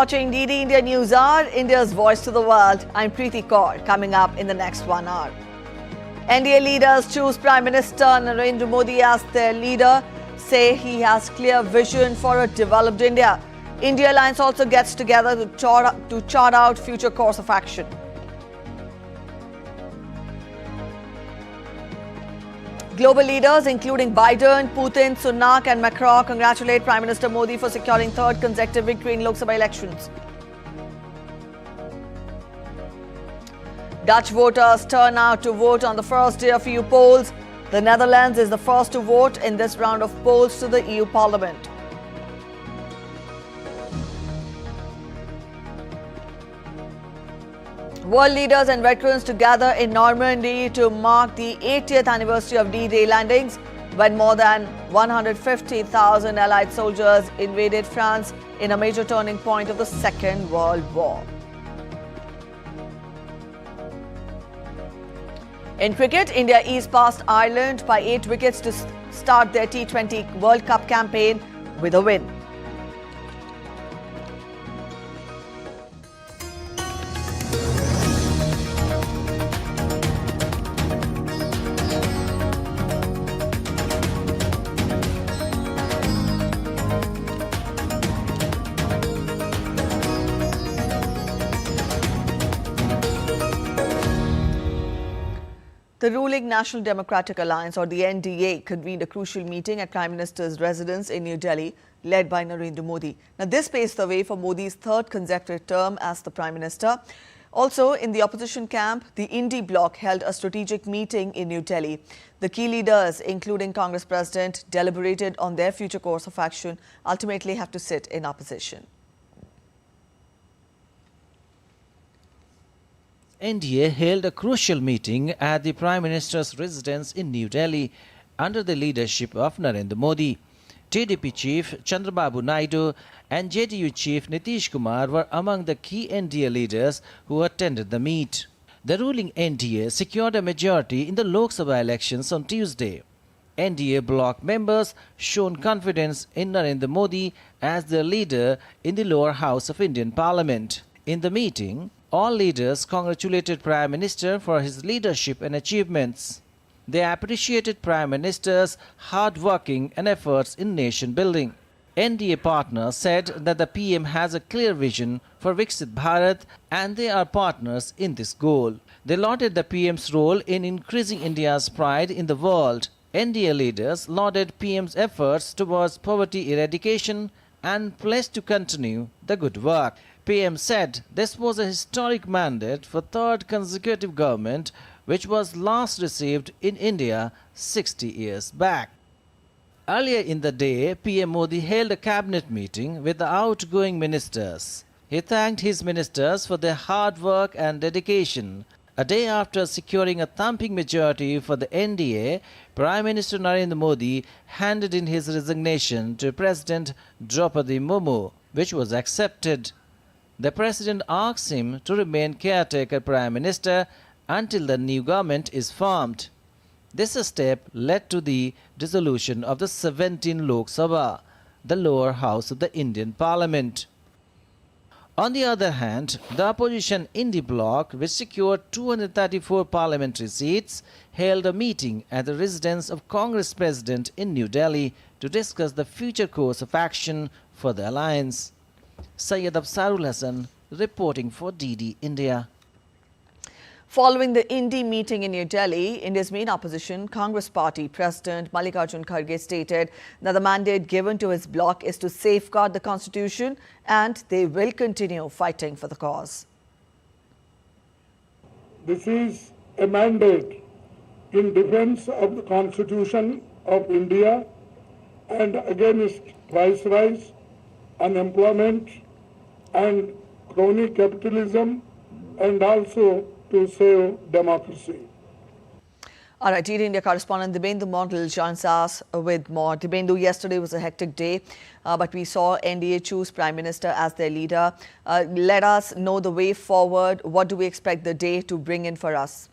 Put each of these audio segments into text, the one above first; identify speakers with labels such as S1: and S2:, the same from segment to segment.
S1: watching DD India News Hour, India's voice to the world. I'm Preeti Kaur. Coming up in the next 1 hour. NDA leaders choose Prime Minister Narendra Modi as their leader, say he has clear vision for a developed India. INDI Alliance also gets together to chart out future course of action. Global leaders including Biden, Putin, Sunak and Macron congratulate Prime Minister Modi for securing third consecutive victory in Lok Sabha elections. Dutch voters turn out to vote on the first day of EU polls. The Netherlands is the first to vote in this round of polls to the EU Parliament. World leaders and veterans to gather in Normandy to mark the 80th anniversary of D-Day landings, when more than 150,000 Allied soldiers invaded France in a major turning point of the Second World War. In cricket, India eased past Ireland by 8 wickets to start their T20 World Cup campaign with a win. The ruling National Democratic Alliance, or the NDA, convened a crucial meeting at Prime Minister's residence in New Delhi, led by Narendra Modi. Now, this paves the way for Modi's third consecutive term as the Prime Minister. Also, in the opposition camp, the INDI bloc held a strategic meeting in New Delhi. The key leaders, including Congress President, deliberated on their future course of action, ultimately have to sit in opposition.
S2: NDA held a crucial meeting at the Prime Minister's residence in New Delhi under the leadership of Narendra Modi. TDP Chief Chandrababu Naidu and JDU Chief Nitish Kumar were among the key NDA leaders who attended the meet. The ruling NDA secured a majority in the Lok Sabha elections on Tuesday. NDA bloc members shown confidence in Narendra Modi as their leader in the lower house of Indian Parliament. In the meeting, all leaders congratulated Prime Minister for his leadership and achievements. They appreciated Prime Minister's hard working and efforts in nation building. NDA partners said that the PM has a clear vision for Viksit Bharat and they are partners in this goal. They lauded the PM's role in increasing India's pride in the world. NDA leaders lauded PM's efforts towards poverty eradication and pledged to continue the good work. PM said this was a historic mandate for third consecutive government, which was last received in India 60 years back. Earlier in the day, PM Modi held a cabinet meeting with the outgoing ministers. He thanked his ministers for their hard work and dedication. A day after securing a thumping majority for the NDA, Prime Minister Narendra Modi handed in his resignation to President Draupadi Murmu, which was accepted. The President asked him to remain caretaker Prime Minister until the new government is formed. This step led to the dissolution of the 17 Lok Sabha, the lower house of the Indian Parliament. On the other hand, the opposition INDI bloc, which secured 234 parliamentary seats, held a meeting at the residence of Congress President in New Delhi to discuss the future course of action for the alliance. Syed Afsarul Hassan reporting for DD India.
S1: Following the INDI meeting in New Delhi, India's main opposition, Congress Party President Mallikarjun Kharge stated that the mandate given to his bloc is to safeguard the constitution and they will continue fighting for the cause.
S3: This is a mandate in defense of the constitution of India and against vice, unemployment and crony capitalism, and also to save democracy.
S1: All right, DD India correspondent Dibendu Model joins us with more. Dibendu, yesterday was a hectic day, but we saw NDA choose Prime Minister as their leader. Let us know the way forward. What do we expect the day to bring in for us?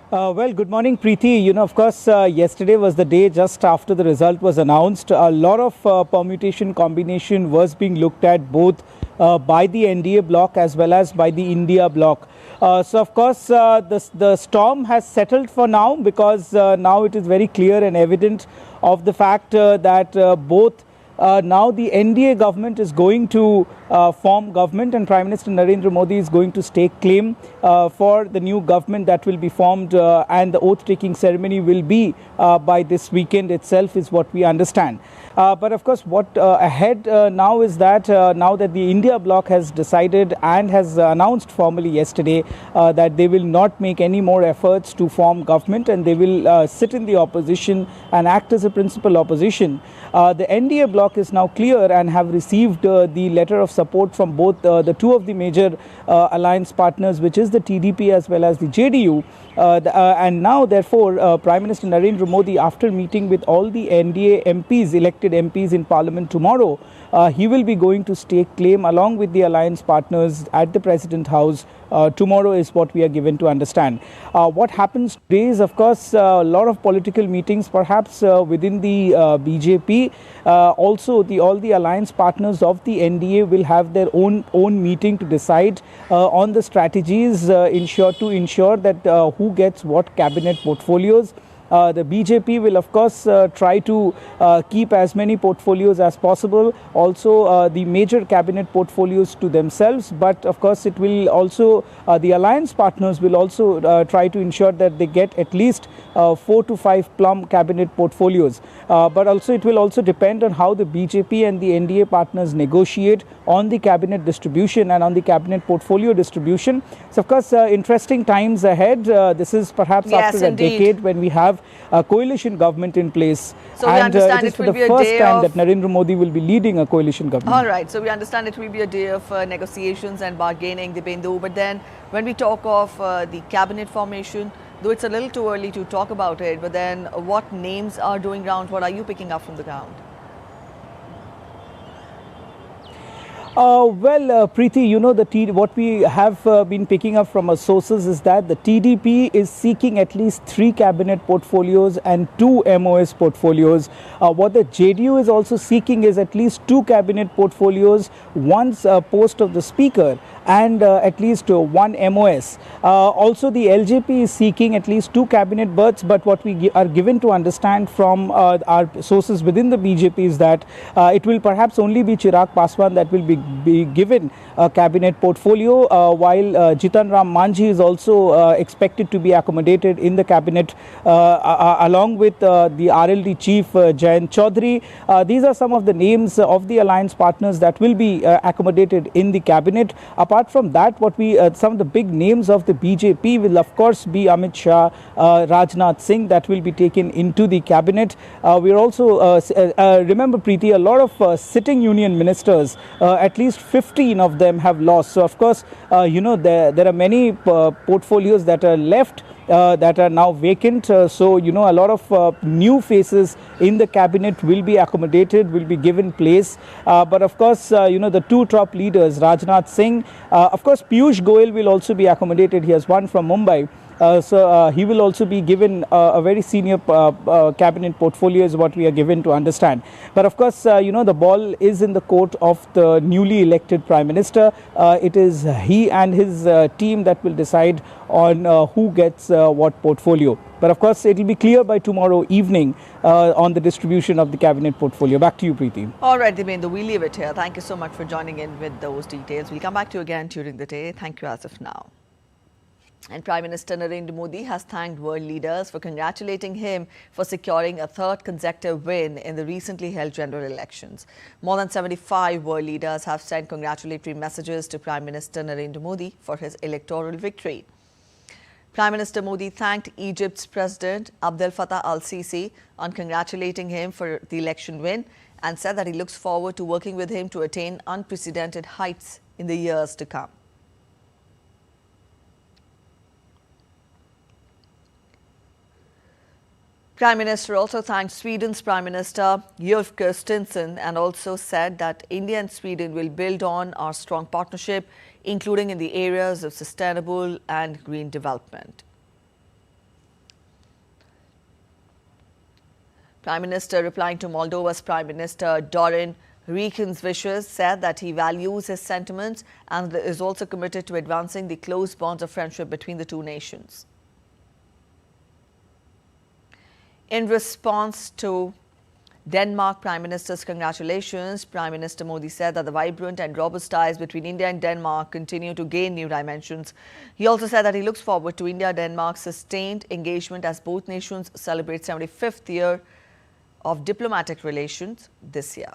S4: Well, good morning, Preeti. Of course, yesterday was the day just after the result was announced. A lot of permutation combination was being looked at both by the NDA bloc as well as by the India bloc. So, of course, the storm has settled for now because now it is very clear and evident of the fact that both now the NDA government is going to form government, and Prime Minister Narendra Modi is going to stake claim for the new government that will be formed, and the oath-taking ceremony will be by this weekend itself, is what we understand. But of course, what ahead now is that now that the India bloc has decided and has announced formally yesterday that they will not make any more efforts to form government, and they will sit in the opposition and act as a principal opposition. The NDA bloc is now clear and have received the letter of support from both the two of the major alliance partners, which is the TDP as well as the JDU. And now, therefore, Prime Minister Narendra Modi, after meeting with all the NDA MPs, elected MPs in Parliament tomorrow, he will be going to stake claim along with the alliance partners at the President House tomorrow, is what we are given to understand. What happens today is, of course, a lot of political meetings, perhaps within the BJP. Also, all the alliance partners of the NDA will have their own meeting to decide on the strategies to ensure that who gets what cabinet portfolios. The BJP will, of course, try to keep as many portfolios as possible, also the major cabinet portfolios to themselves. But of course, it will also, the alliance partners will also try to ensure that they get at least 4 to 5 plum cabinet portfolios. But also, it will also depend on how the BJP and the NDA partners negotiate on the cabinet distribution and on the cabinet portfolio distribution. So, of course, interesting times ahead. This is perhaps after a decade when we have a coalition government in place.
S1: So we understand
S4: it is for the first time that Narendra Modi will be leading a coalition government.
S1: All right. So we understand it will be a day of negotiations and bargaining, Dipendu. But then when we talk of the cabinet formation, though it's a little too early to talk about it, but then what names are doing round? What are you picking up from the ground?
S4: Well, Preeti, what we have been picking up from our sources is that the TDP is seeking at least 3 cabinet portfolios and 2 MOS portfolios. What the JDU is also seeking is at least 2 cabinet portfolios, 1 post of the speaker, and at least 1 MOS. Also, the LJP is seeking at least 2 cabinet berths, but what we are given to understand from our sources within the BJP is that it will perhaps only be Chirag Paswan that will be given a cabinet portfolio, while Jitan Ram Manjhi is also expected to be accommodated in the cabinet along with the RLD chief Jayant Chaudhary. These are some of the names of the alliance partners that will be accommodated in the cabinet. Apart from that, some of the big names of the BJP will of course be Amit Shah, Rajnath Singh, that will be taken into the cabinet. We are also remember, Preeti, a lot of sitting union ministers, at least 15 of them have lost. So of course, there are many portfolios that are left that are now vacant. So a lot of new faces in the cabinet will be accommodated, will be given place. But of course, the 2 top leaders, Rajnath Singh, of course, Piyush Goyal will also be accommodated. He has won from Mumbai. So he will also be given a very senior cabinet portfolio, is what we are given to understand. But of course, the ball is in the court of the newly elected Prime Minister. It is he and his team that will decide on who gets what portfolio. But of course, it will be clear by tomorrow evening on the distribution of the cabinet portfolio. Back to you, Preeti.
S1: All right, Dipendu, we leave it here. Thank you so much for joining in with those details. We'll come back to you again during the day. Thank you as of now. And Prime Minister Narendra Modi has thanked world leaders for congratulating him for securing a 3rd consecutive win in the recently held general elections. More than 75 world leaders have sent congratulatory messages to Prime Minister Narendra Modi for his electoral victory. Prime Minister Modi thanked Egypt's President Abdel Fattah al-Sisi on congratulating him for the election win and said that he looks forward to working with him to attain unprecedented heights in the years to come. Prime Minister also thanked Sweden's Prime Minister Ulf Kristersson and also said that India and Sweden will build on our strong partnership, including in the areas of sustainable and green development. Prime Minister, replying to Moldova's Prime Minister Dorin Rekin's wishes, said that he values his sentiments and is also committed to advancing the close bonds of friendship between the two nations. In response to Denmark Prime Minister's congratulations, Prime Minister Modi said that the vibrant and robust ties between India and Denmark continue to gain new dimensions. He also said that he looks forward to India-Denmark sustained engagement as both nations celebrate 75th year of diplomatic relations this year.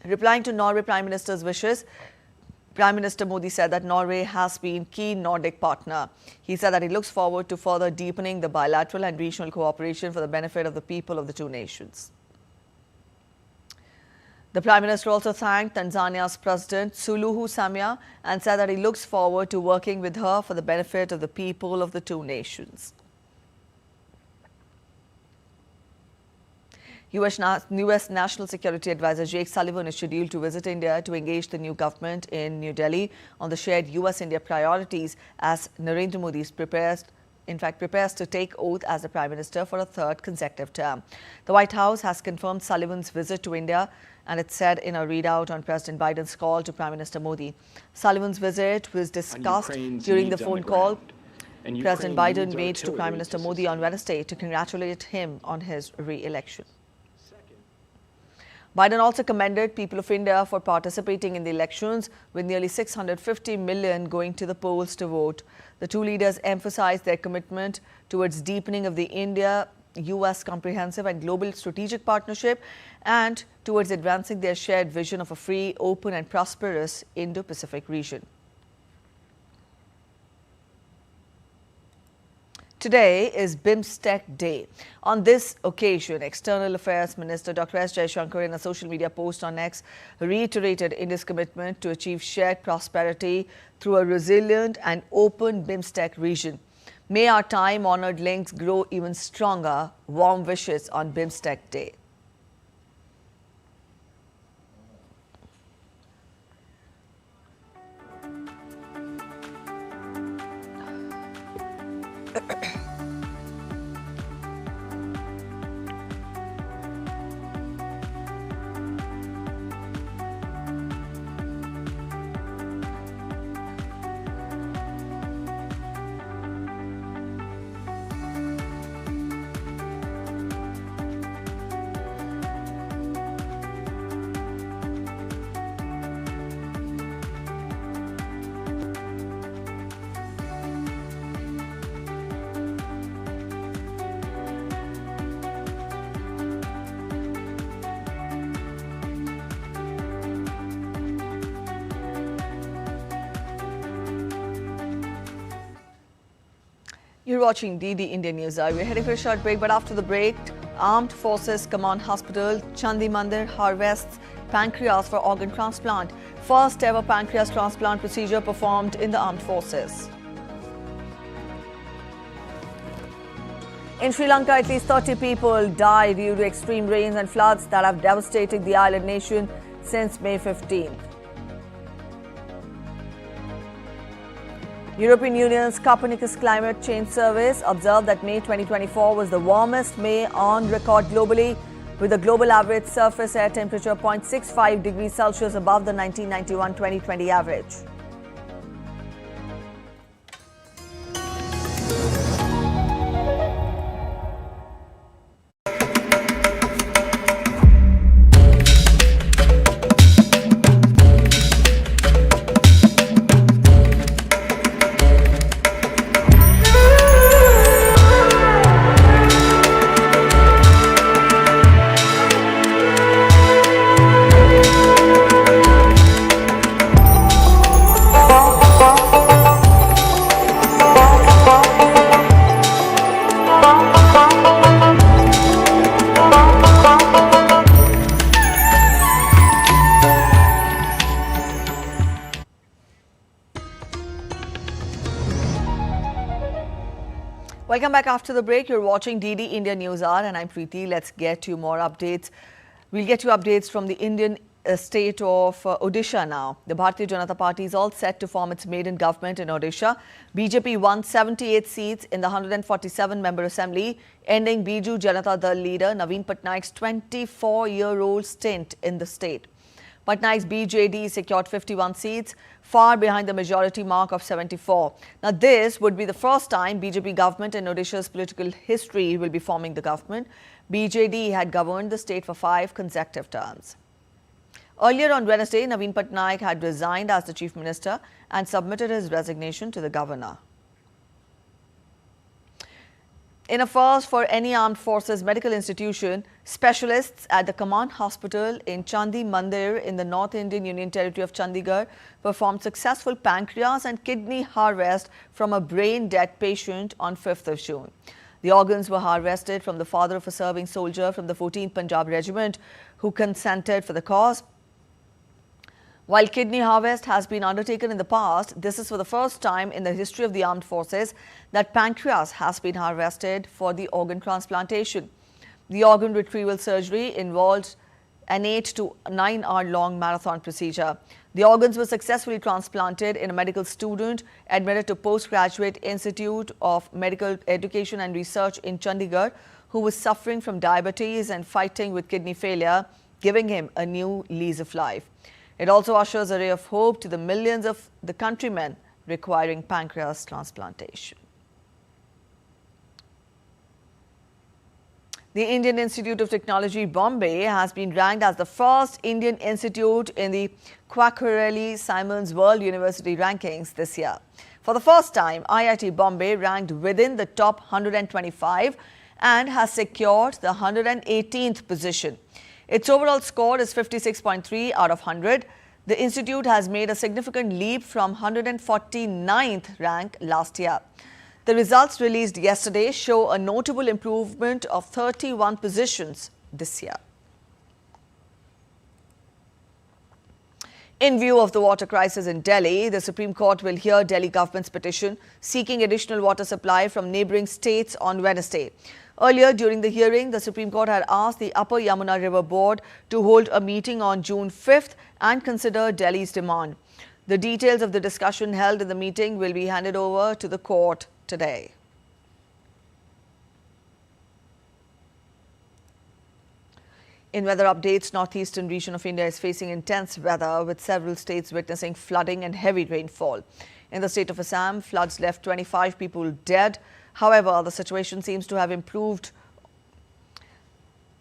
S1: Replying to Norway Prime Minister's wishes, Prime Minister Modi said that Norway has been key Nordic partner. He said that he looks forward to further deepening the bilateral and regional cooperation for the benefit of the people of the two nations. The Prime Minister also thanked Tanzania's President Suluhu Samia and said that he looks forward to working with her for the benefit of the people of the two nations. US National Security Advisor Jake Sullivan is scheduled to visit India to engage the new government in New Delhi on the shared US-India priorities as Narendra Modi prepares to take oath as the Prime Minister for a third consecutive term. The White House has confirmed Sullivan's visit to India, and it said in a readout on President Biden's call to Prime Minister Modi. Sullivan's visit was discussed during the phone call President Biden made to Prime Minister Modi on Wednesday to congratulate him on his re-election. Biden also commended people of India for participating in the elections, with nearly 650 million going to the polls to vote. The two leaders emphasized their commitment towards deepening of the India-US comprehensive and global strategic partnership and towards advancing their shared vision of a free, open and prosperous Indo-Pacific region. Today is BIMSTEC Day. On this occasion, External Affairs Minister Dr. S. Jaishankar, in a social media post on X, reiterated India's commitment to achieve shared prosperity through a resilient and open BIMSTEC region. May our time-honored links grow even stronger. Warm wishes on BIMSTEC Day. You're watching DD India News. We're heading for a short break, but after the break, Armed Forces Command Hospital, Chandi Mandir harvests pancreas for organ transplant. First ever pancreas transplant procedure performed in the Armed Forces. In Sri Lanka, at least 30 people died due to extreme rains and floods that have devastated the island nation since May 15th. European Union's Copernicus Climate Change Service observed that May 2024 was the warmest May on record globally, with the global average surface air temperature 0.65 degrees Celsius above the 1991-2020 average. Welcome back after the break. You're watching DD India News Hour and I'm Preeti. Let's get you more updates. We'll get you updates from the Indian state of Odisha now. The Bharatiya Janata Party is all set to form its maiden government in Odisha. BJP won 78 seats in the 147-member assembly, ending Biju Janata Dal leader Naveen Patnaik's 24-year-old stint in the state. Patnaik's BJD secured 51 seats, far behind the majority mark of 74. Now, this would be the first time BJP government in Odisha's political history will be forming the government. BJD had governed the state for 5 consecutive terms. Earlier on Wednesday, Naveen Patnaik had resigned as the Chief Minister and submitted his resignation to the Governor. In a first for any armed forces medical institution, specialists at the Command Hospital in Chandi Mandir in the North Indian Union Territory of Chandigarh performed successful pancreas and kidney harvest from a brain-dead patient on 5th of June. The organs were harvested from the father of a serving soldier from the 14th Punjab Regiment who consented for the cause. While kidney harvest has been undertaken in the past, this is for the first time in the history of the armed forces that pancreas has been harvested for the organ transplantation. The organ retrieval surgery involved an 8 to 9 hour long marathon procedure. The organs were successfully transplanted in a medical student admitted to Postgraduate Institute of Medical Education and Research in Chandigarh, who was suffering from diabetes and fighting with kidney failure, giving him a new lease of life. It also ushers a ray of hope to the millions of the countrymen requiring pancreas transplantation. The Indian Institute of Technology, Bombay, has been ranked as the first Indian institute in the Quacquarelli-Simons World University Rankings this year. For the first time, IIT Bombay ranked within the top 125 and has secured the 118th position. Its overall score is 56.3 out of 100. The institute has made a significant leap from 149th rank last year. The results released yesterday show a notable improvement of 31 positions this year. In view of the water crisis in Delhi, the Supreme Court will hear Delhi government's petition seeking additional water supply from neighbouring states on Wednesday. Earlier during the hearing, the Supreme Court had asked the Upper Yamuna River Board to hold a meeting on June 5th and consider Delhi's demand. The details of the discussion held in the meeting will be handed over to the court today. In weather updates, northeastern region of India is facing intense weather with several states witnessing flooding and heavy rainfall. In the state of Assam, floods left 25 people dead. However, the situation seems to have improved.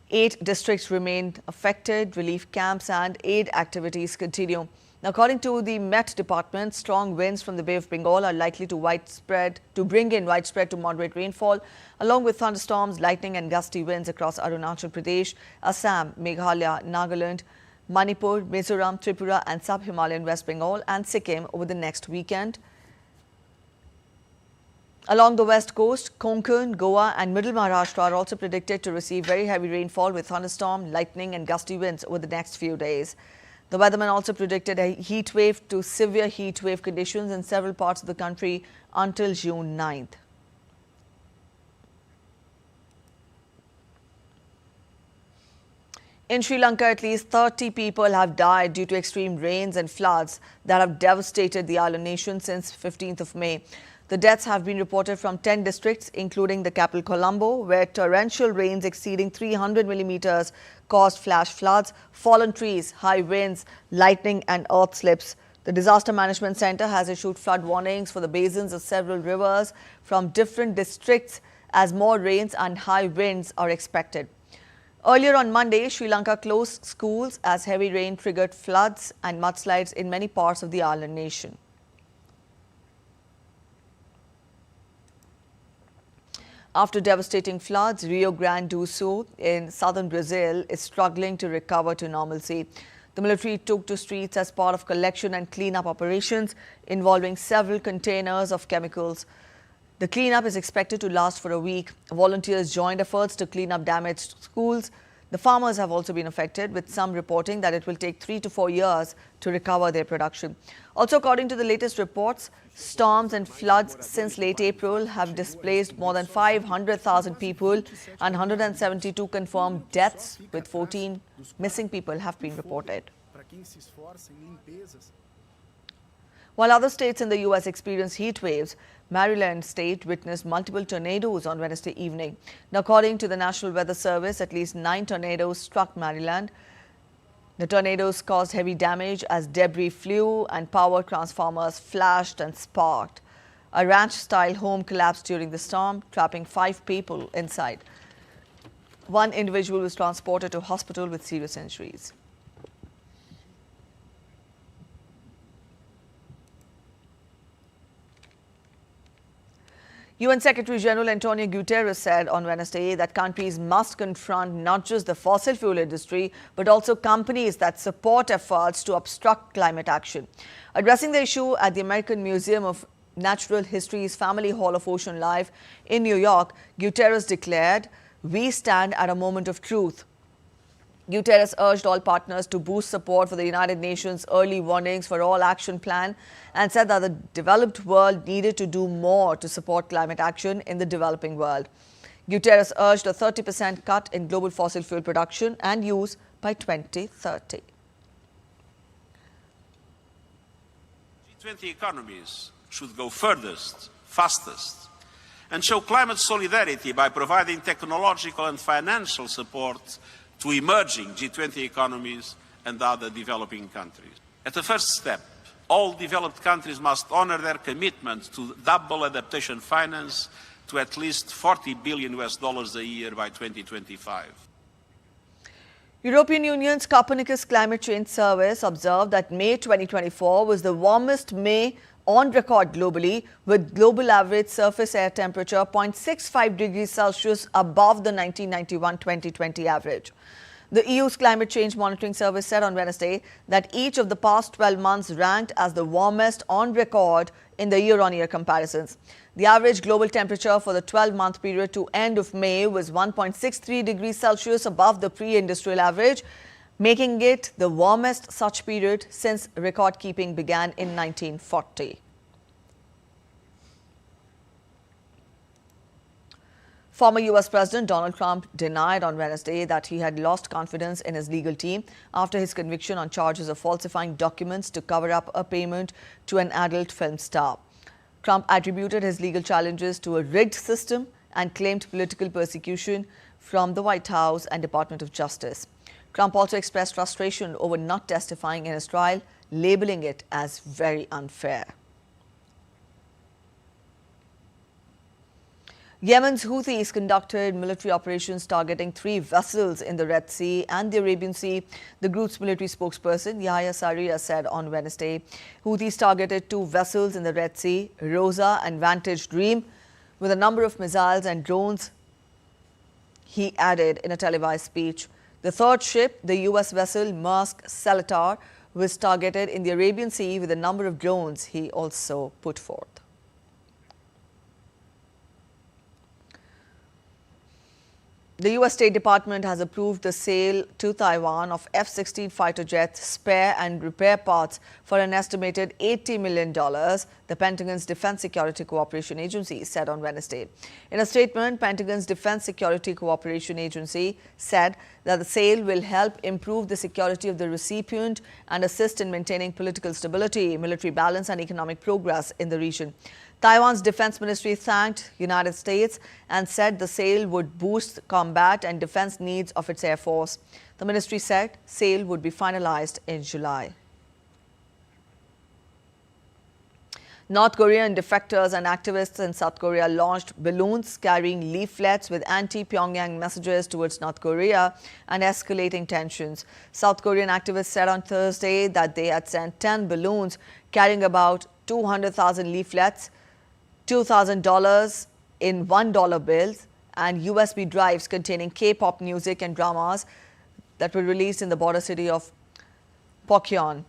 S1: 8 districts remain affected. Relief camps and aid activities continue. Now, according to the Met Department, strong winds from the Bay of Bengal are likely to bring in widespread to moderate rainfall, along with thunderstorms, lightning and gusty winds across Arunachal Pradesh, Assam, Meghalaya, Nagaland, Manipur, Mizoram, Tripura and sub-Himalayan West Bengal and Sikkim over the next weekend. Along the west coast, Konkan, Goa and middle Maharashtra are also predicted to receive very heavy rainfall with thunderstorm, lightning and gusty winds over the next few days. The weatherman also predicted a heat wave to severe heat wave conditions in several parts of the country until June 9th. In Sri Lanka, at least 30 people have died due to extreme rains and floods that have devastated the island nation since 15th of May. The deaths have been reported from 10 districts, including the capital Colombo, where torrential rains exceeding 300 millimeters caused flash floods, fallen trees, high winds, lightning and earth slips. The Disaster Management Center has issued flood warnings for the basins of several rivers from different districts as more rains and high winds are expected. Earlier on Monday, Sri Lanka closed schools as heavy rain triggered floods and mudslides in many parts of the island nation. After devastating floods, Rio Grande do Sul in southern Brazil is struggling to recover to normalcy. The military took to streets as part of collection and cleanup operations involving several containers of chemicals. The cleanup is expected to last for a week. Volunteers joined efforts to clean up damaged schools. The farmers have also been affected, with some reporting that it will take 3 to 4 years to recover their production. Also, according to the latest reports, storms and floods since late April have displaced more than 500,000 people and 172 confirmed deaths, with 14 missing people have been reported. While other states in the U.S. experienced heat waves, Maryland state witnessed multiple tornadoes on Wednesday evening. Now, according to the National Weather Service, at least 9 tornadoes struck Maryland. The tornadoes caused heavy damage as debris flew and power transformers flashed and sparked. A ranch-style home collapsed during the storm, trapping 5 people inside. One individual was transported to hospital with serious injuries. UN Secretary General Antonio Guterres said on Wednesday that countries must confront not just the fossil fuel industry, but also companies that support efforts to obstruct climate action. Addressing the issue at the American Museum of Natural History's Family Hall of Ocean Life in New York, Guterres declared, "We stand at a moment of truth." Guterres urged all partners to boost support for the United Nations Early Warnings for All Action Plan and said that the developed world needed to do more to support climate action in the developing world. Guterres urged a 30% cut in global fossil fuel production and use by 2030.
S5: G20 economies should go furthest, fastest, and show climate solidarity by providing technological and financial support to emerging G20 economies and other developing countries. At the first step, all developed countries must honor their commitment to double adaptation finance to at least $40 billion a year by 2025.
S1: European Union's Copernicus Climate Change Service observed that May 2024 was the warmest May on record globally, with global average surface air temperature 0.65 degrees Celsius above the 1991-2020 average. The EU's Climate Change Monitoring Service said on Wednesday that each of the past 12 months ranked as the warmest on record in the year-on-year comparisons. The average global temperature for the 12-month period to end of May was 1.63 degrees Celsius above the pre-industrial average, making it the warmest such period since record-keeping began in 1940. Former U.S. President Donald Trump denied on Wednesday that he had lost confidence in his legal team after his conviction on charges of falsifying documents to cover up a payment to an adult film star. Trump attributed his legal challenges to a rigged system and claimed political persecution from the White House and Department of Justice. Trump also expressed frustration over not testifying in his trial, labeling it as very unfair. Yemen's Houthis conducted military operations targeting 3 vessels in the Red Sea and the Arabian Sea, the group's military spokesperson Yahya Sarriya said on Wednesday. Houthis targeted 2 vessels in the Red Sea, Rosa and Vantage Dream, with a number of missiles and drones, he added in a televised speech. The third ship, the U.S. vessel Maersk Seletar, was targeted in the Arabian Sea with a number of drones, he also put forth. The U.S. State Department has approved the sale to Taiwan of F-16 fighter jets, spare and repair parts for an estimated $80 million, the Pentagon's Defense Security Cooperation Agency said on Wednesday. In a statement, Pentagon's Defense Security Cooperation Agency said that the sale will help improve the security of the recipient and assist in maintaining political stability, military balance and economic progress in the region. Taiwan's defense ministry thanked the United States and said the sale would boost combat and defense needs of its air force. The ministry said sale would be finalized in July. North Korean defectors and activists in South Korea launched balloons carrying leaflets with anti-Pyongyang messages towards North Korea and escalating tensions. South Korean activists said on Thursday that they had sent 10 balloons carrying about 200,000 leaflets, $2,000 in $1 bills, and USB drives containing K-pop music and dramas that were released in the border city of Pokyon.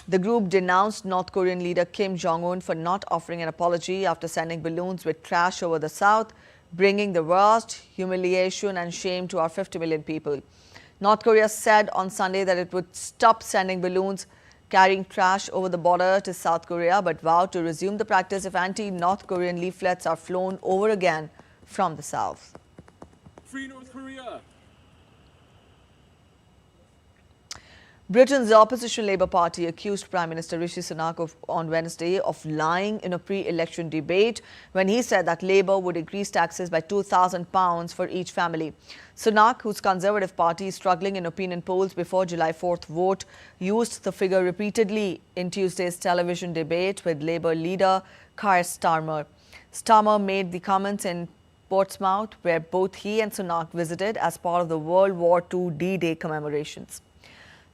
S1: The group denounced North Korean leader Kim Jong-un for not offering an apology after sending balloons with trash over the South, bringing the worst humiliation and shame to our 50 million people. North Korea said on Sunday that it would stop sending balloons carrying trash over the border to South Korea, but vowed to resume the practice if anti-North Korean leaflets are flown over again from the South.
S6: Free North Korea!
S1: Britain's opposition Labour Party accused Prime Minister Rishi Sunak on Wednesday of lying in a pre-election debate when he said that Labour would increase taxes by £2,000 for each family. Sunak, whose Conservative Party is struggling in opinion polls before July 4th vote, used the figure repeatedly in Tuesday's television debate with Labour leader Keir Starmer. Starmer made the comments in Portsmouth, where both he and Sunak visited as part of the World War II D-Day commemorations.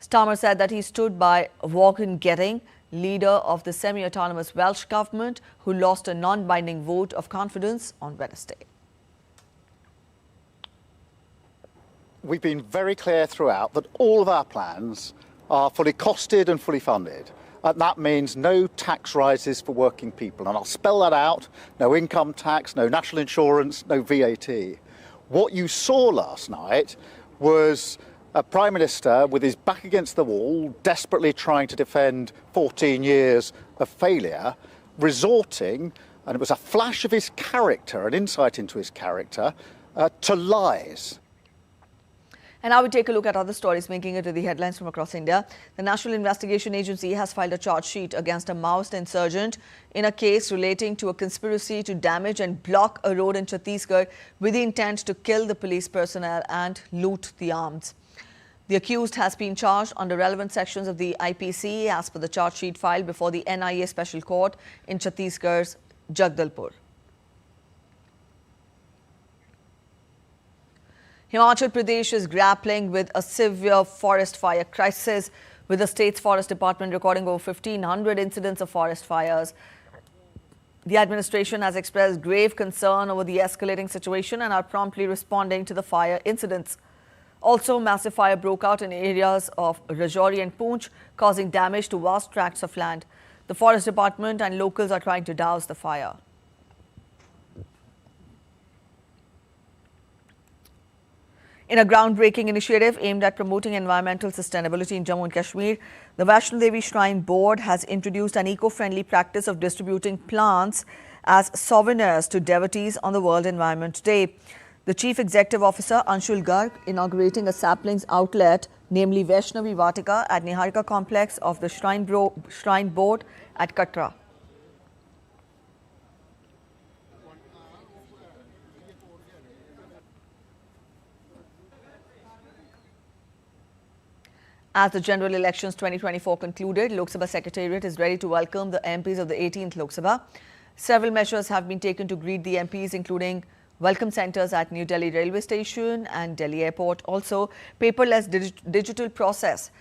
S1: Starmer said that he stood by Vaughan Getting, leader of the semi-autonomous Welsh government, who lost a non-binding vote of confidence on Wednesday.
S6: We've been very clear throughout that all of our plans are fully costed and fully funded. And that means no tax rises for working people. And I'll spell that out. No income tax, no national insurance, no VAT. What you saw last night was a Prime Minister with his back against the wall, desperately trying to defend 14 years of failure, resorting, and it was a flash of his character, an insight into his character, to lies.
S1: And now we take a look at other stories making it to the headlines from across India. The National Investigation Agency has filed a charge sheet against a Maoist insurgent in a case relating to a conspiracy to damage and block a road in Chhattisgarh with the intent to kill the police personnel and loot the arms. The accused has been charged under relevant sections of the IPC as per the charge sheet filed before the NIA Special Court in Chhattisgarh's Jagdalpur. Himachal Pradesh is grappling with a severe forest fire crisis, with the state's forest department recording over 1,500 incidents of forest fires. The administration has expressed grave concern over the escalating situation and are promptly responding to the fire incidents. Also, massive fire broke out in areas of Rajouri and Poonch, causing damage to vast tracts of land. The forest department and locals are trying to douse the fire. In a groundbreaking initiative aimed at promoting environmental sustainability in Jammu and Kashmir, the Vaishno Devi Shrine Board has introduced an eco-friendly practice of distributing plants as souvenirs to devotees on the World Environment Day. The Chief Executive Officer, Anshul Garg, inaugurating a saplings outlet, namely Vaishnavi Vatika at Niharika Complex of the Shrine Board at Katra. As the general elections 2024 concluded, Lok Sabha Secretariat is ready to welcome the MPs of the 18th Lok Sabha. Several measures have been taken to greet the MPs, including welcome centres at New Delhi Railway Station and Delhi Airport. Also, paperless digital process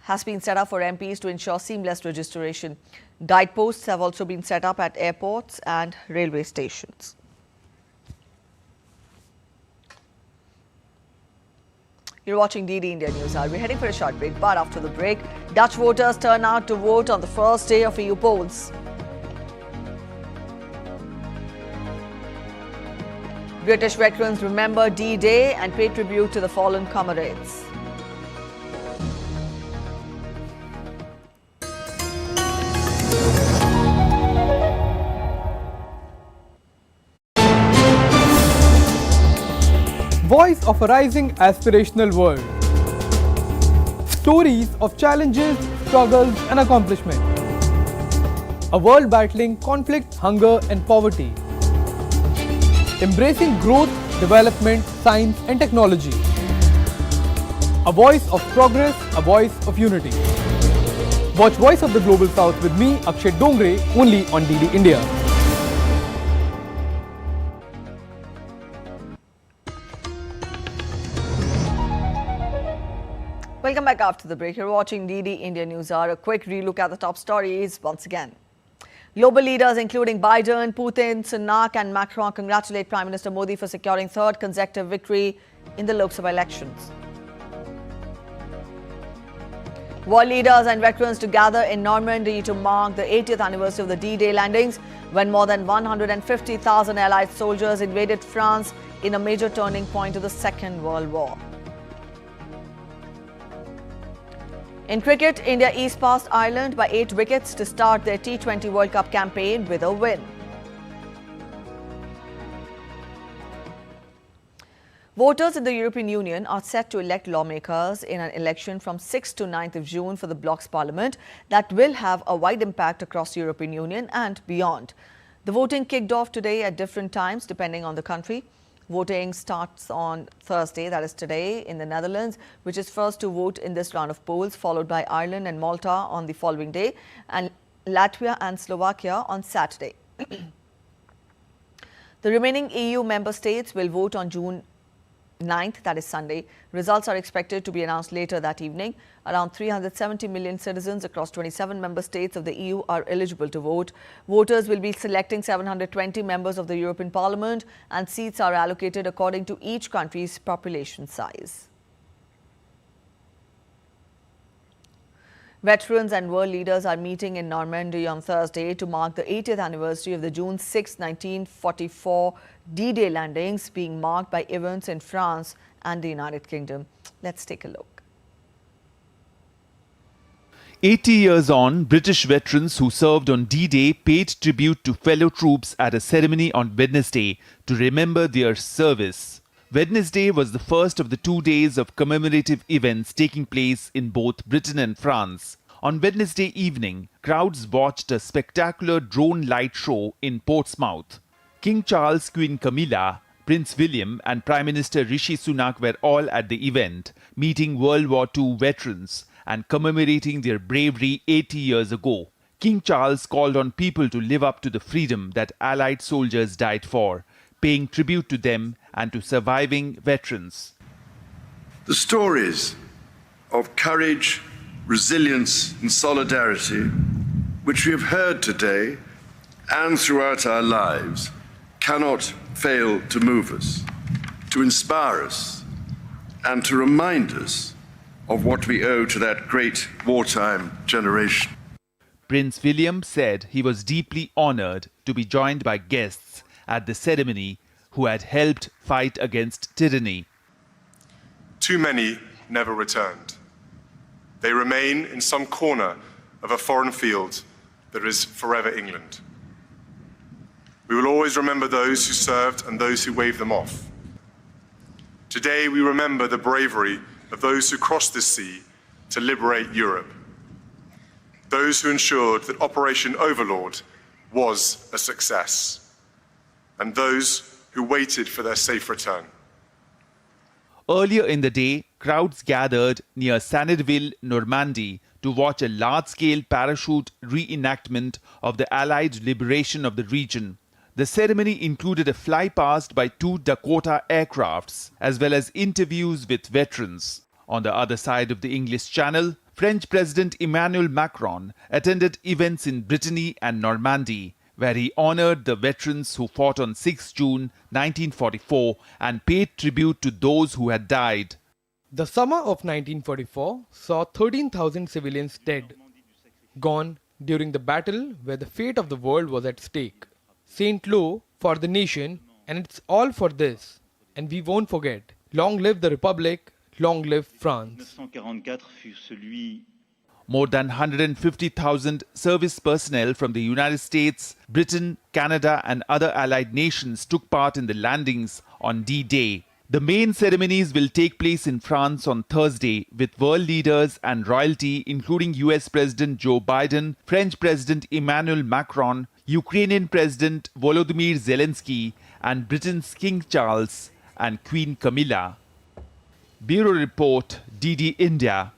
S1: has been set up for MPs to ensure seamless registration. Guideposts have also been set up at airports and railway stations. You're watching DD India News Hour. We're heading for a short break, but after the break, Dutch voters turn out to vote on the first day of EU polls. British veterans remember D-Day and pay tribute to the fallen comrades.
S7: Voice of a rising aspirational world. Stories of challenges, struggles and accomplishment. A world battling conflict, hunger and poverty. Embracing growth, development, science and technology. A voice of progress, a voice of unity. Watch Voice of the Global South with me, Akshay Dongre, only on DD India.
S1: Welcome back after the break. You're watching DD India News Hour. A quick relook at the top stories once again. Global leaders including Biden, Putin, Sunak and Macron congratulate Prime Minister Modi for securing third consecutive victory in the Lok Sabha elections. World leaders and veterans to gather in Normandy to mark the 80th anniversary of the D-Day landings, when more than 150,000 Allied soldiers invaded France in a major turning point of the Second World War. In cricket, India eased past Ireland by 8 wickets to start their T20 World Cup campaign with a win. Voters in the European Union are set to elect lawmakers in an election from 6th to 9th of June for the bloc's parliament that will have a wide impact across the European Union and beyond. The voting kicked off today at different times depending on the country. Voting starts on Thursday, that is today, in the Netherlands, which is first to vote in this round of polls, followed by Ireland and Malta on the following day, and Latvia and Slovakia on Saturday. The remaining EU member states will vote on June 9th, that is Sunday. Results are expected to be announced later that evening. Around 370 million citizens across 27 member states of the EU are eligible to vote. Voters will be selecting 720 members of the European Parliament, and seats are allocated according to each country's population size. Veterans and world leaders are meeting in Normandy on Thursday to mark the 80th anniversary of the June 6, 1944 D-Day landings, being marked by events in France and the United Kingdom. Let's take a look.
S8: 80 years on, British veterans who served on D-Day paid tribute to fellow troops at a ceremony on Wednesday to remember their service. Wednesday was the first of the 2 days of commemorative events taking place in both Britain and France. On Wednesday evening, crowds watched a spectacular drone light show in Portsmouth. King Charles, Queen Camilla, Prince William and Prime Minister Rishi Sunak were all at the event, meeting World War II veterans and commemorating their bravery 80 years ago. King Charles called on people to live up to the freedom that Allied soldiers died for, paying tribute to them and to surviving veterans.
S9: The stories of courage, resilience and solidarity which we have heard today and throughout our lives cannot fail to move us, to inspire us and to remind us of what we owe to that great wartime generation.
S8: Prince William said he was deeply honored to be joined by guests at the ceremony who had helped fight against tyranny.
S10: Too many never returned. They remain in some corner of a foreign field that is forever England. We will always remember those who served and those who waved them off. Today we remember the bravery of those who crossed this sea to liberate Europe. Those who ensured that Operation Overlord was a success. And those who waited for their safe return.
S8: Earlier in the day, crowds gathered near Sannerville, Normandy, to watch a large-scale parachute reenactment of the Allied liberation of the region. The ceremony included a flypast by 2 Dakota aircrafts, as well as interviews with veterans. On the other side of the English Channel, French President Emmanuel Macron attended events in Brittany and Normandy, where he honored the veterans who fought on 6 June 1944 and paid tribute to those who had died.
S7: The summer of 1944 saw 13,000 civilians dead, gone during the battle where the fate of the world was at stake. Saint Lo for the nation, and it's all for this, and we won't forget. Long live the Republic, long live France.
S8: More than 150,000 service personnel from the United States, Britain, Canada and other allied nations took part in the landings on D-Day. The main ceremonies will take place in France on Thursday with world leaders and royalty including US President Joe Biden, French President Emmanuel Macron, Ukrainian President Volodymyr Zelensky and Britain's King Charles and Queen Camilla. Bureau Report, DD India.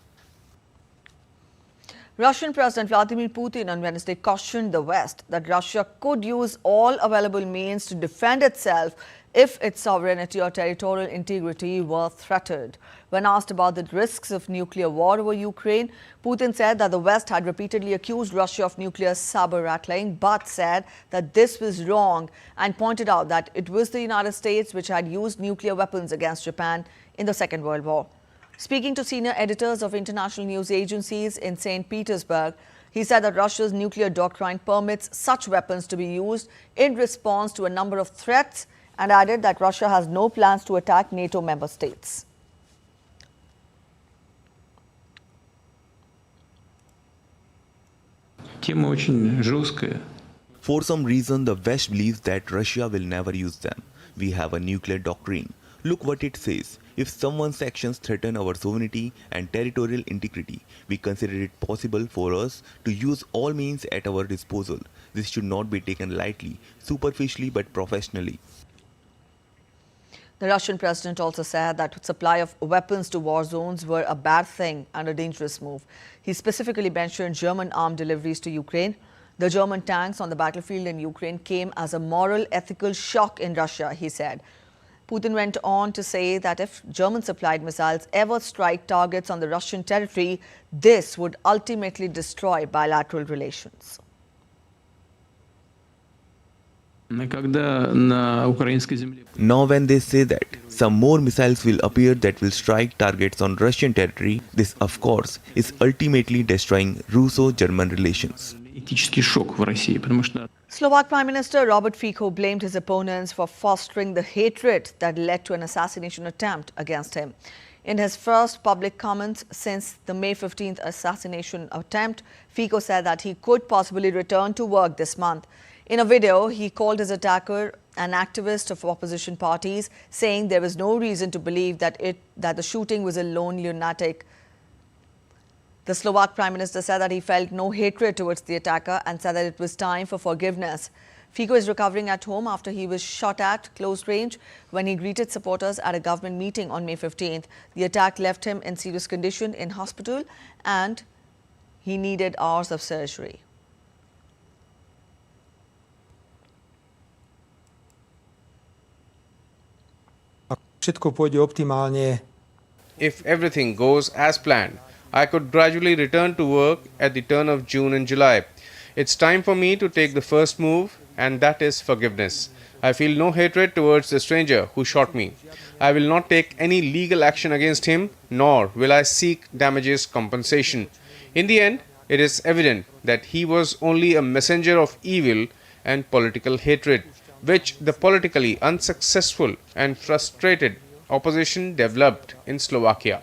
S1: Russian President Vladimir Putin on Wednesday cautioned the West that Russia could use all available means to defend itself if its sovereignty or territorial integrity were threatened. When asked about the risks of nuclear war over Ukraine, Putin said that the West had repeatedly accused Russia of nuclear saber rattling, but said that this was wrong and pointed out that it was the United States which had used nuclear weapons against Japan in the Second World War. Speaking to senior editors of international news agencies in St. Petersburg, he said that Russia's nuclear doctrine permits such weapons to be used in response to a number of threats and added that Russia has no plans to attack NATO member states.
S11: For some reason, the West believes that Russia will never use them. We have a nuclear doctrine. Look what it says. If someone's actions threaten our sovereignty and territorial integrity, we consider it possible for us to use all means at our disposal. This should not be taken lightly, superficially but professionally.
S1: The Russian president also said that supply of weapons to war zones were a bad thing and a dangerous move. He specifically mentioned German armed deliveries to Ukraine. The German tanks on the battlefield in Ukraine came as a moral, ethical shock in Russia, he said. Putin went on to say that if German-supplied missiles ever strike targets on the Russian territory, this would ultimately destroy bilateral relations.
S11: Now when they say that some more missiles will appear that will strike targets on Russian territory, this of course is ultimately destroying Russo-German relations.
S1: Slovak Prime Minister Robert Fico blamed his opponents for fostering the hatred that led to an assassination attempt against him. In his first public comments since the May 15th assassination attempt, Fico said that he could possibly return to work this month. In a video, he called his attacker an activist of opposition parties, saying there was no reason to believe that the shooting was a lone lunatic. The Slovak Prime Minister said that he felt no hatred towards the attacker and said that it was time for forgiveness. Fico is recovering at home after he was shot at close range when he greeted supporters at a government meeting on May 15th. The attack left him in serious condition in hospital and he needed hours of surgery.
S12: If everything goes as planned, I could gradually return to work at the turn of June and July. It's time for me to take the first move, and that is forgiveness. I feel no hatred towards the stranger who shot me. I will not take any legal action against him, nor will I seek damages compensation. In the end, it is evident that he was only a messenger of evil and political hatred, which the politically unsuccessful and frustrated opposition developed in Slovakia.